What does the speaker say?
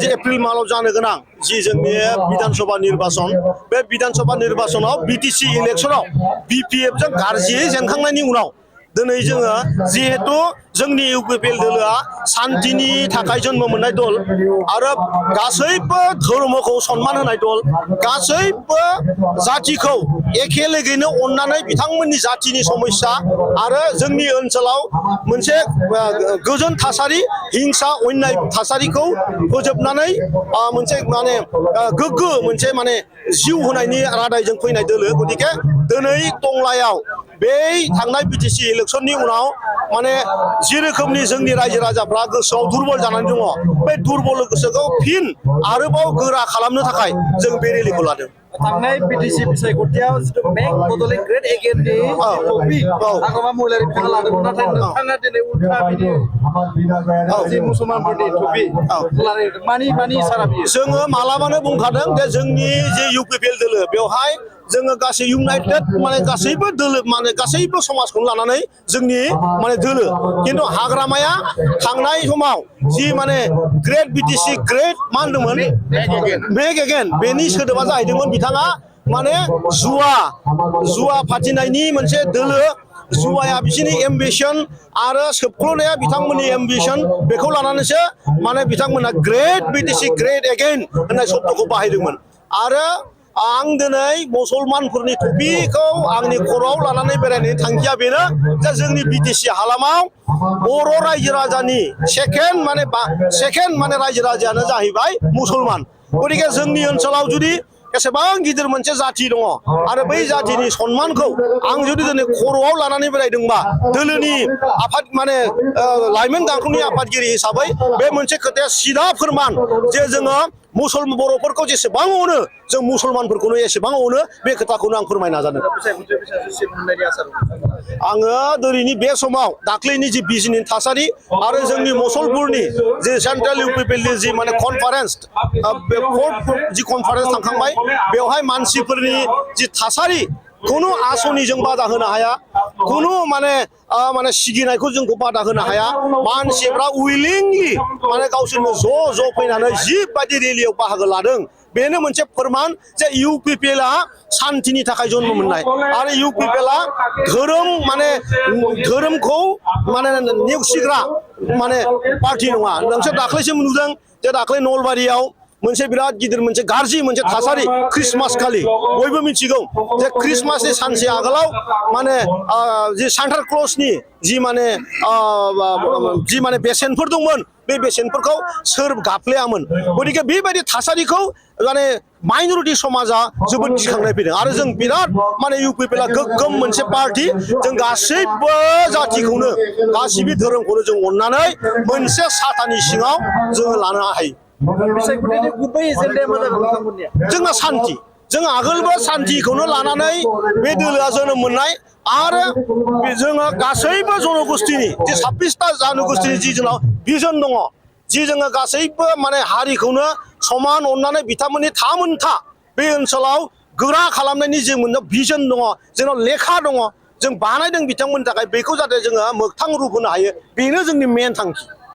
April मासाव जानो गोनां जि जोंनि विधानसभा निर्वाचन बे विधानसभा निर्वाचनाव बिटिसि इलेक्शनाव बिपिएफ जों गारजियै जेनखांनायनि उनाव दिनै जोङो जिहेतु जोंनि इउपिपिएल दोलोआ शान्तिनि थाखाय जन्म मोननाय दल आरो गासैबो धर्मखौ सन्मान होनाय दल गासैबो जातिखौ एखे लोगोयैनो अननानै बिथांमोननि जातिनि समस्या आरो जोंनि ओनसोलाव मोनसे गोजोन थासारि हिंसा अन्याय थासारिखौ फोजोबनानै मोनसे माने गोग्गो मोनसे माने जिउ होनायनि रादायजों फैनाय दोलो गतिके दिनै टंलायाव बे थांनाय बिटिसि इलेक्शननि उनाव माने जि रोखोमनि जोंनि रायजो राजाफ्रा गोसोआव दुरबल जानानै दङ बे दुरबल गोसोखौ फिन आरोबाव गोरा खालामनो थाखाय जों बे रेलिखौ लादों। थांनाय बिटिसि बिसायख'थियाव जिथु मेक बड'लेण्ड ग्रेट एगेइननि टपिक हाग्रामा महिलारि बिथाङा लादोंमोन नाथाय नोंथाङा दिनै उल्था बिदि जि मुसलमानफोरनि टपिक मानि इसारा बियो जोङो मालाबानो बुंखादों जे जोंनि जे इउपिपिएल दोलो बेवहाय जोङो गासै इउनाइटेड माने गासैबो दोलो माने गासैबो समाजखौनो लानानै जोंनि माने दोलो खिन्थु हाग्रामाया थांनाय समाव जि माने ग्रेट बिटिसि ग्रेट मा होनदोंमोन मेक एगेइन बेनि सोदोबा जाहैदोंमोन बिथाङा माने जुवा फाथिनायनि मोनसे दोलो जुवाया बिसोरनि एम्बिशन आरो सोबख्ल'नाया बिथांमोननि एम्बिशन बेखौ लानानैसो माने बिथांमोना ग्रेट बिटिसि ग्रेट एगेइन होननाय शब्दखौ बाहायदोंमोन आरो आं दिनै मुसलमानफोरनि टपिकखौ आंनि खर'आव लानानै बेरायनायनि थांखिया बेनो जे जोंनि बिटिसि हालामाव बर' रायजो राजानि सेकेन्ड माने रायजो राजायानो जाहैबाय मुसलमान गतिके जोंनि ओनसोलाव जुदि एसेबां गिदिर मोनसे जाति दङ आरो बै जातिनि सन्मानखौ आं जुदि दिनै खर'आव लानानै बेरायदोंबा दोलोनि आफाद माने लाइमोन गांखंनि आफादगिरि हिसाबै बे मोनसे खोथाया सिदा फोरमान जे जोङो मुसलमान बर'फोरखौ जेसेबां अनो जों मुसलमानफोरखौनो एसेबां अनो बे खोथाखौनो आं फोरमायनो नाजादों। आङो दिनैनि बे समाव दाख्लैनि जि बिजिनि थासारि आरो जोंनि मुसलपुरनि जे सेन्ट्रेल इउपिपिएलनि जि माने कनफारेन्स जि कनफारेन्स थांखांबाय बेवहाय मानसिफोरनि जि थासारि खुनु आसनिजों बादा होनो हाया खुनु माने सिगिनायखौ जोंखौ बादा होनो हाया मानसिफ्रा उइलिंलि माने गावसोरनो ज' फैनानै जिबायदि रेलियाव बाहागो लादों बेनो मोनसे फोरमान जे इउपिपिएलआ शान्तिनि थाखाय जन्म मोननाय आरो इउपिपिएलआ धोरोमखौ माने नेवसिग्रा माने पार्टि नङा नोंसोर दाख्लैसो नुदों जे दाख्लै नलबारियाव मोनसे बिराद गिदिर मोनसे गाज्रि मोनसे थासारि क्रिसमास खालि बयबो मिथिगौ जे क्रिसमासनि सानसे आगोलाव माने जि सान्ता क्लजनि जि माने बेसेनफोर दंमोन बे बेसेनफोरखौ सोर गाफ्लेयामोन गतिके बेबायदि थासारिखौ माने माइनरिटि समाजा जोबोद गिखांनाय फैदों आरो जों बिराद माने इउपिपिएलआ गोग्गोम मोनसे पार्टि जों गासैबो जातिखौनो गासिबो धोरोमखौनो जों अननानै मोनसे साथानि सिङाव जोङो लानो हायो। जोंना शान्ति जों आगोलबो शान्तिखौनो लानानै बे दोलोआ जोनोम मोननाय आरो जोङो गासैबो जनगोष्ठीनि जे 26टा जनगोष्ठीनि जि जोंनाव भिजन दङ जि जोङो गासैबो माने हारिखौनो समान अननानै बिथांमोननि थामोनथा बे ओनसोलाव गोरा खालामनायनि जे मोनसे भिजन दङ जोंनाव लेखा दङ जों बानायदों बिथांमोननि थाखाय बेखौ जाहाथे जोङो मोगथां रूप होनो हायो बेनो जोंनि मेन थांखि।